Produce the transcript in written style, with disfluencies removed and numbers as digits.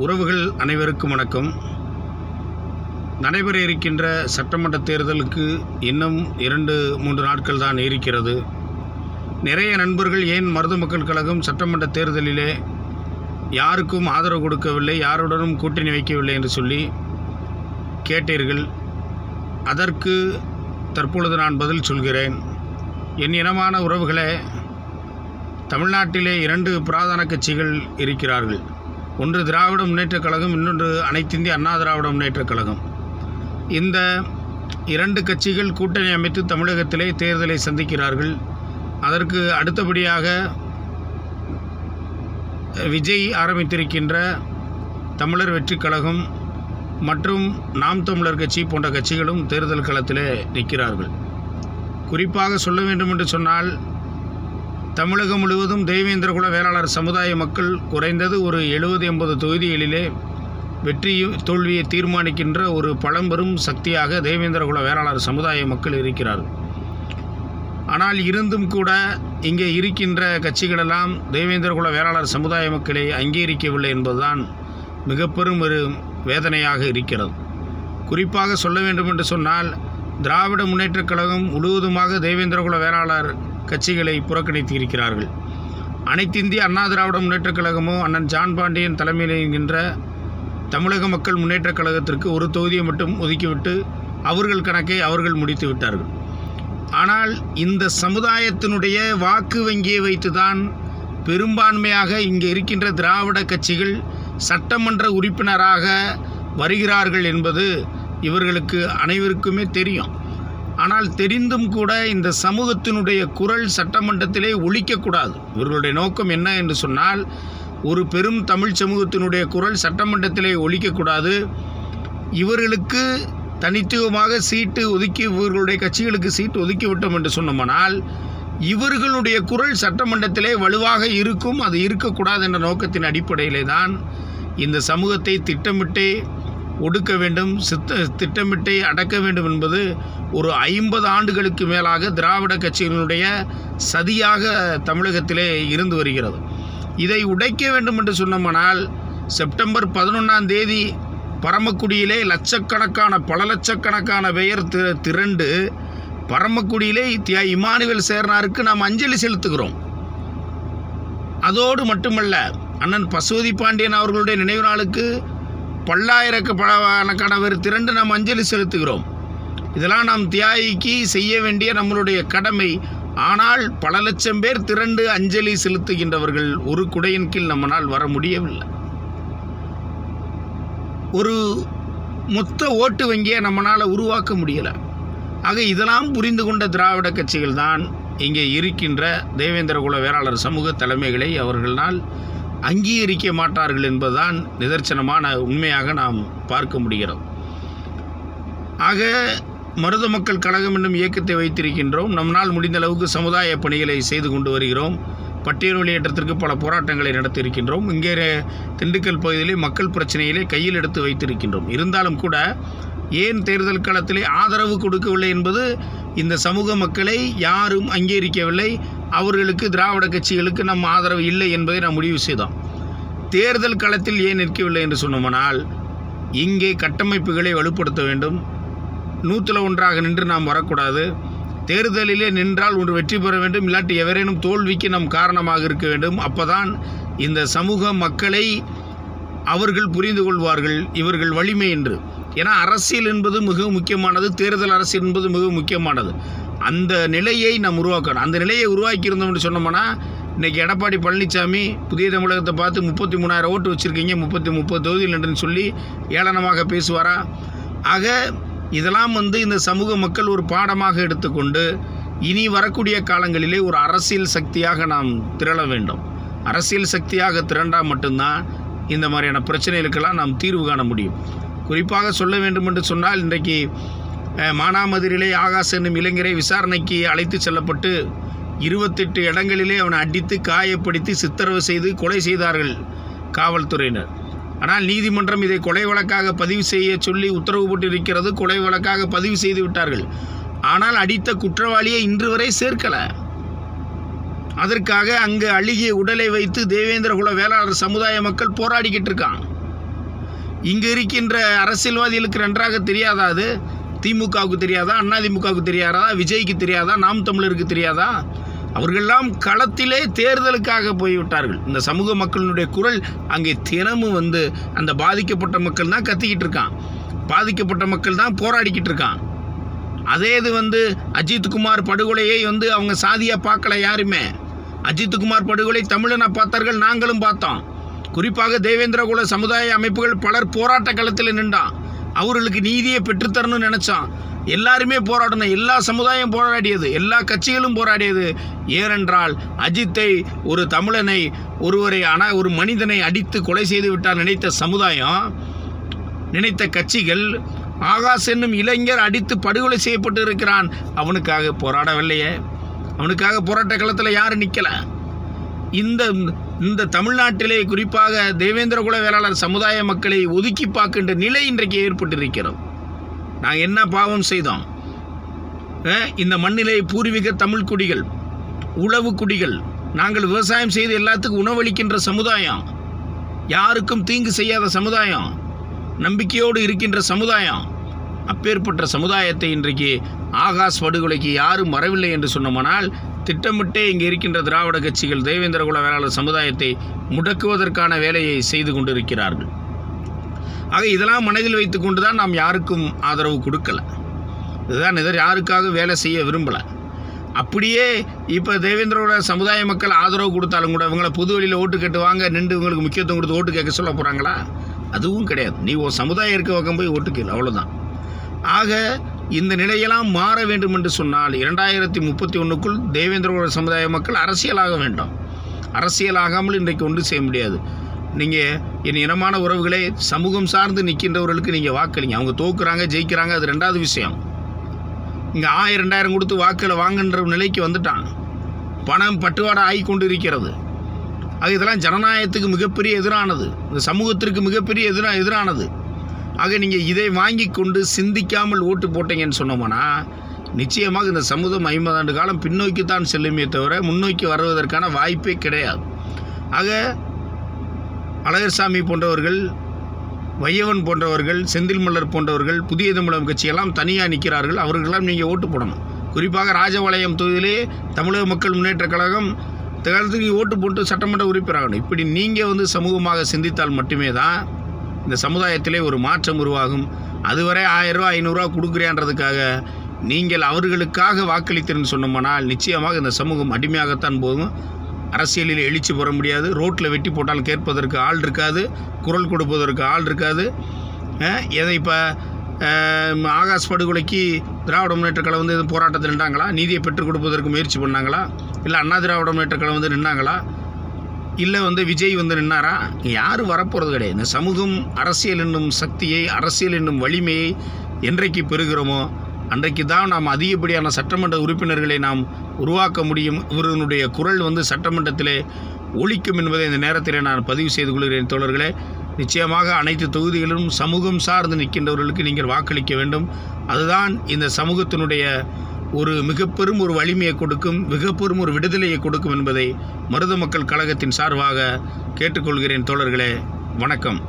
உறவுகள் அனைவருக்கும் வணக்கம். நடைபெற இருக்கின்ற சட்டமன்ற தேர்தலுக்கு இன்னும் 2-3 நாட்கள் தான் இருக்கிறது. நிறைய நண்பர்கள் ஏன் மருது மக்கள் கழகம் சட்டமன்ற தேர்தலிலே யாருக்கும் ஆதரவு கொடுக்கவில்லை, யாருடனும் கூட்டணி வைக்கவில்லை என்று சொல்லி கேட்டீர்கள். அதற்கு தற்பொழுது நான் பதில் சொல்கிறேன். என் இனமான உறவுகளே, தமிழ்நாட்டிலே 2 பிரதான கட்சிகள் இருக்கிறார்கள். ஒன்று திராவிட முன்னேற்றக் கழகம், இன்னொன்று அனைத்திந்திய அண்ணா திராவிட முன்னேற்றக் கழகம். இந்த 2 கட்சிகள் கூட்டணி அமைத்து தமிழகத்திலே தேர்தலை சந்திக்கிறார்கள். அதற்கு அடுத்தபடியாக விஜய் ஆரம்பித்திருக்கின்ற தமிழர் வெற்றிக் கழகம் மற்றும் நாம் தமிழர் கட்சி போன்ற கட்சிகளும் தேர்தல் களத்திலே நிற்கிறார்கள். குறிப்பாக சொல்ல வேண்டும் என்று சொன்னால், தமிழகம் முழுவதும் தேவேந்திரகுல வேளாளர் சமுதாய மக்கள் குறைந்தது ஒரு 70-80 தொகுதிகளிலே வெற்றி தோல்வியை தீர்மானிக்கின்ற ஒரு பழம்பெரும் சக்தியாக தேவேந்திரகுல வேளாளர் சமுதாய மக்கள் இருக்கிறார்கள். ஆனால் இருந்தும் கூட இங்கே இருக்கின்ற கட்சிகளெல்லாம் தேவேந்திரகுல வேளாளர் சமுதாய மக்களை அங்கீகரிக்கவில்லை என்பதுதான் மிக பெரும் ஒரு வேதனையாக இருக்கிறது. குறிப்பாக சொல்ல வேண்டும் என்று சொன்னால், திராவிட முன்னேற்றக் கழகம் முழுவதுமாக தேவேந்திரகுல வேளாளர் கட்சிகளை புறக்கணித்து இருக்கிறார்கள். அனைத்திந்திய அண்ணா திராவிட முன்னேற்றக் கழகமோ அண்ணன் ஜான் பாண்டியன் தலைமையில் என்கின்ற தமிழக மக்கள் முன்னேற்றக் கழகத்திற்கு ஒரு தொகுதியை மட்டும் ஒதுக்கிவிட்டு அவர்கள் கணக்கை அவர்கள் முடித்து விட்டார்கள். ஆனால் இந்த சமுதாயத்தினுடைய வாக்கு வங்கியை வைத்துதான் பெரும்பான்மையாக இங்கே இருக்கின்ற திராவிட கட்சிகள் சட்டமன்ற உறுப்பினராக வருகிறார்கள் என்பது இவர்களுக்கு அனைவருக்குமே தெரியும். ஆனால் தெரிந்தும் கூட இந்த சமூகத்தினுடைய குரல் சட்டமன்றத்திலே ஒலிக்கக்கூடாது. இவர்களுடைய நோக்கம் என்ன என்று சொன்னால், ஒரு பெரும் தமிழ் சமூகத்தினுடைய குரல் சட்டமன்றத்திலே ஒலிக்கக்கூடாது. இவர்களுக்கு தனித்துவமாக சீட்டு ஒதுக்கி, இவர்களுடைய கட்சிகளுக்கு சீட்டு ஒதுக்கிவிட்டோம் என்று சொன்னோம்னால் இவர்களுடைய குரல் சட்டமன்றத்திலே வலுவாக இருக்கும். அது இருக்கக்கூடாது என்ற நோக்கத்தின் அடிப்படையிலே தான் இந்த சமூகத்தை திட்டமிட்டே ஒடுக்க வேண்டும், திட்டமிட்டே அடக்க வேண்டும் என்பது ஒரு 50 ஆண்டுகளுக்கு மேலாக திராவிட கட்சிகளுடைய சதியாக தமிழகத்திலே இருந்து வருகிறது. இதை உடைக்க வேண்டும் என்று சொன்னோம்னால், செப்டம்பர் 11ஆம் தேதி பரமக்குடியிலே பல லட்சக்கணக்கான பெயர் திரண்டு பரமக்குடியிலே இமானுவேல் சேர்னாருக்கு நாம் அஞ்சலி செலுத்துகிறோம். அதோடு மட்டுமல்ல, அண்ணன் பசுபதி பாண்டியன் அவர்களுடைய நினைவு நாளுக்கு பல்லாயிரக்கணக்கான பேர் திரண்டு நாம் அஞ்சலி செலுத்துகிறோம். இதெல்லாம் நாம் தியாகிக்கு செய்ய வேண்டிய நம்மளுடைய கடமை. ஆனால் பல லட்சம் பேர் திரண்டு அஞ்சலி செலுத்துகின்றவர்கள் ஒரு குடையின் கீழ் நம்மளால் வர முடியவில்லை. ஒரு மொத்த ஓட்டு வங்கியை நம்மளால் உருவாக்க முடியலை. ஆக இதெல்லாம் புரிந்து கொண்ட திராவிட கட்சிகள் தான் இங்கே இருக்கின்ற தேவேந்திரகுல வேளாளர் சமூக தலைமைகளை அவர்களால் அங்கீகரிக்க மாட்டார்கள் என்பதுதான் நிதர்சனமான உண்மையாக நாம் பார்க்க முடிகிறது. ஆக மருது மக்கள் கழகம் என்னும் இயக்கத்தை வைத்திருக்கின்றோம். நம்மால் முடிந்த அளவுக்கு சமுதாய பணிகளை செய்து கொண்டு வருகிறோம். பட்டியல் வெளியேற்றத்திற்கு பல போராட்டங்களை நடத்தியிருக்கின்றோம். இங்கே திண்டுக்கல் பகுதியிலே மக்கள் பிரச்சனையிலே கையில் எடுத்து வைத்திருக்கின்றோம். இருந்தாலும் கூட ஏன் தேர்தல் காலத்திலே ஆதரவு கொடுக்கவில்லை என்பது இந்த சமூக மக்களை யாரும் அங்கீகரிக்கவில்லை. அவர்களுக்கு திராவிட கட்சிகளுக்கு நம் ஆதரவு இல்லை என்பதை நாம் முடிவு செய்தோம். தேர்தல் களத்தில் ஏன் நிற்கவில்லை என்று சொன்னோம்னால், இங்கே கட்டமைப்புகளை வலுப்படுத்த வேண்டும். 100-1 நின்று நாம் வரக்கூடாது. தேர்தலிலே நின்றால் ஒன்று வெற்றி பெற வேண்டும், இல்லாட்டி எவரேனும் தோல்விக்கு நம் காரணமாக இருக்க வேண்டும். அப்போதான் இந்த சமூக மக்களை அவர்கள் புரிந்து கொள்வார்கள் இவர்கள் வலிமை என்று. ஏன்னா அரசியல் என்பது மிக முக்கியமானது, தேர்தல் அரசியல் என்பது மிக முக்கியமானது. அந்த நிலையை நாம் உருவாக்கணும். அந்த நிலையை உருவாக்கியிருந்தோம் என்று சொன்னோம்னா, இன்றைக்கி எடப்பாடி பழனிசாமி புதிய தமிழகத்தை பார்த்து 33,000 ஓட்டு வச்சுருக்கீங்க, 30 தொகுதியில் என்று சொல்லி ஏளனமாக பேசுவாரா? ஆக இதெல்லாம் இந்த சமூக மக்கள் ஒரு பாடமாக எடுத்துக்கொண்டு இனி வரக்கூடிய காலங்களிலே ஒரு அரசியல் சக்தியாக நாம் திரள வேண்டும். அரசியல் சக்தியாக திரண்டால் மட்டும்தான் இந்த மாதிரியான பிரச்சனைகளுக்கெல்லாம் நாம் தீர்வு காண முடியும். குறிப்பாக சொல்ல வேண்டும் என்று சொன்னால், இன்றைக்கு மானாமதுரையிலே ஆகாஷ் என்னும் இளைஞரை விசாரணைக்கு அழைத்து செல்லப்பட்டு 28 இடங்களிலே அவனை அடித்து காயப்படுத்தி சித்திரவதை செய்து கொலை செய்தார்கள் காவல்துறையினர். ஆனால் நீதிமன்றம் இதை கொலை வழக்காக பதிவு செய்ய சொல்லி உத்தரவு போட்டிருக்கிறது. கொலை வழக்காக பதிவு செய்து விட்டார்கள். ஆனால் அடித்த குற்றவாளியை இன்று வரை சேர்க்கலை. அதற்காக அங்கு அழுகிய உடலை வைத்து தேவேந்திரகுல வேளாளர் சமுதாய மக்கள் போராடிக்கிட்டு இருக்காங்க. இங்கே இருக்கின்ற அரசியல்வாதிகளுக்கு நன்றாக தெரியாதா? அது திமுகவுக்கு தெரியாதா? அதிமுகவுக்கு தெரியாதா? விஜய்க்கு தெரியாதா? நாம் தமிழருக்கு தெரியாதா? அவர்களெல்லாம் களத்திலே தேர்தலுக்காக போய்விட்டார்கள். இந்த சமூக மக்களினுடைய குரல் அங்கே தினமும் அந்த பாதிக்கப்பட்ட மக்கள் தான் கத்திக்கிட்டு இருக்கான், பாதிக்கப்பட்ட மக்கள் தான் போராடிக்கிட்டு இருக்கான். அதே இது அஜித்குமார் படுகொலையை அவங்க சாதியாக பார்க்கல யாருமே. அஜித்குமார் படுகொலை தமிழனை பார்த்தார்கள், நாங்களும் பார்த்தோம். குறிப்பாக தேவேந்திரகுல சமுதாய அமைப்புகள் பலர் போராட்ட களத்தில் நின்றான். அவர்களுக்கு நீதியை பெற்றுத்தரணும்னு நினச்சான். எல்லாருமே போராடணும், எல்லா சமுதாயம் போராடியது, எல்லா கட்சிகளும் போராடியது. ஏனென்றால் அஜித்தை, ஒரு தமிழனை, ஒரு மனிதனை அடித்து கொலை செய்து விட்டார் நினைத்த சமுதாயம், நினைத்த கட்சிகள், ஆகாஷ் என்னும் இளைஞர் அடித்து படுகொலை செய்யப்பட்டு இருக்கிறான், அவனுக்காக போராடவில்லையே. அவனுக்காக போராட்ட களத்தில் யாரும் நிற்கலை. இந்த தமிழ்நாட்டிலே குறிப்பாக தேவேந்திரகுல வேளாளர் சமுதாய மக்களை ஒதுக்கி பார்க்கின்ற நிலை இன்றைக்கு ஏற்பட்டிருக்கிறோம். நாங்கள் என்ன பாவம் செய்தோம்? இந்த மண்ணிலே பூர்வீக தமிழ் குடிகள், உழவு குடிகள், நாங்கள் விவசாயம் செய்து எல்லாத்துக்கும் உணவளிக்கின்ற சமுதாயம், யாருக்கும் தீங்கு செய்யாத சமுதாயம், நம்பிக்கையோடு இருக்கின்ற சமுதாயம். அப்பேற்பட்ட சமுதாயத்தை இன்றைக்கு ஆகாஷ் படுகொலைக்கு யாரும் வரவில்லை என்று சொன்னோமானால், திட்டமிட்டே இங்கே இருக்கின்ற திராவிட கட்சிகள் தேவேந்திரகுல வேளாளர் சமுதாயத்தை முடக்குவதற்கான வேலையை செய்து கொண்டிருக்கிறார்கள். ஆக இதெல்லாம் மனதில் வைத்து கொண்டு தான் நாம் யாருக்கும் ஆதரவு கொடுக்கலை. இதுதான் யாருக்காக வேலை செய்ய விரும்பலை. அப்படியே இப்போ தேவேந்திரகுல சமுதாய மக்கள் ஆதரவு கொடுத்தாலும் கூட இவங்களை பொது வழியில் ஓட்டு கேட்டு வாங்க நின்று இவங்களுக்கு முக்கியத்துவம் கொடுத்து ஓட்டு கேட்க சொல்ல போகிறாங்களா? அதுவும் கிடையாது. நீ ஒரு சமுதாயம் இருக்க பக்கம் போய் ஓட்டு கேளு, அவ்வளோதான். ஆக இந்த நிலையெல்லாம் மாற வேண்டும் என்று சொன்னால் 2031க்குள் தேவேந்திரகுல சமுதாய மக்கள் அரசியலாக வேண்டும். அரசியலாகாமல் இன்றைக்கு ஒன்று செய்ய முடியாது. நீங்கள் என் இனமான உறவுகளே, சமூகம் சார்ந்து நிற்கின்றவர்களுக்கு நீங்கள் வாக்களிங்க. அவங்க தோக்குறாங்க, ஜெயிக்கிறாங்க, அது ரெண்டாவது விஷயம். இங்கே 1000-2000 கொடுத்து வாக்களை வாங்குன்ற நிலைக்கு வந்துட்டான். பணம் பட்டுவாடை ஆகி கொண்டு இருக்கிறது. ஆக இதெல்லாம் ஜனநாயகத்துக்கு மிகப்பெரிய எதிரானது, இந்த சமூகத்திற்கு மிகப்பெரிய எதிரானது. ஆக நீங்கள் இதை வாங்கி கொண்டு சிந்திக்காமல் ஓட்டு போட்டீங்கன்னு சொன்னோம்னா நிச்சயமாக இந்த சமூகம் 50 ஆண்டு காலம் பின்னோக்கித்தான் செல்லுமே தவிர முன்னோக்கி வருவதற்கான வாய்ப்பே கிடையாது. ஆக அழகர்சாமி போன்றவர்கள், வையவன் போன்றவர்கள், செந்தில் மல்லர் போன்றவர்கள், புதிய தமிழகம் கட்சியெல்லாம் தனியாக நிற்கிறார்கள். அவர்களெல்லாம் நீங்கள் ஓட்டு போடணும். குறிப்பாக ராஜபாளையம் தொகுதியிலே தமிழக மக்கள் முன்னேற்ற கழகம் தேர்தலுக்கு ஓட்டு போட்டு சட்டமன்ற உறுப்பினராகணும். இப்படி நீங்கள் சமூகமாக சிந்தித்தால் மட்டுமே தான் இந்த சமுதாயத்திலே ஒரு மாற்றம் உருவாகும். அதுவரை 1000 ரூபா 500 ரூபா கொடுக்குறேன்றதுக்காக நீங்கள் அவர்களுக்காக வாக்களித்தேன்னு சொன்னோம்னால் நிச்சயமாக இந்த சமூகம் அடிமையாகத்தான் போகும். அரசியலில் எழுச்சி பெற முடியாது. ரோட்டில் வெட்டி போட்டால் கேட்பதற்கு ஆள் இருக்காது, குரல் கொடுப்பதற்கு ஆள் இருக்காது. எதை இப்போ ஆகாஷ் படுகொலைக்கு திராவிட முன்னேற்ற கழகம் எதுவும் போராட்டத்தில் நின்றாங்களா? நீதியை பெற்றுக் கொடுப்பதற்கு முயற்சி பண்ணாங்களா? இல்லை அண்ணா திராவிட முன்னேற்ற கழகம் நின்னாங்களா? இல்லை விஜய் நின்னாரா? யாரும் வரப்போகிறது கிடையாது. இந்த சமூகம் அரசியல் என்னும் சக்தியை, அரசியல் என்னும் வலிமையை என்றைக்கு பெறுகிறோமோ அன்றைக்கு தான் நாம் அதிகப்படியான சட்டமன்ற உறுப்பினர்களை நாம் உருவாக்க முடியும். இவர்களுடைய குரல் சட்டமன்றத்திலே ஒலிக்கும் என்பதை இந்த நேரத்தில் நான் பதிவு செய்து கொள்கிறேன். தோழர்களே, நிச்சயமாக அனைத்து தொகுதிகளிலும் சமூகம் சார்ந்து நிற்கின்றவர்களுக்கு நீங்கள் வாக்களிக்க வேண்டும். அதுதான் இந்த சமூகத்தினுடைய ஒரு மிகப்பெரும் ஒரு வலிமையை கொடுக்கும், மிகப்பெரும் ஒரு விடுதலையை கொடுக்கும் என்பதை மருத மக்கள் கழகத்தின் சார்பாக கேட்டுக்கொள்கிறேன். தோழர்களே, வணக்கம்.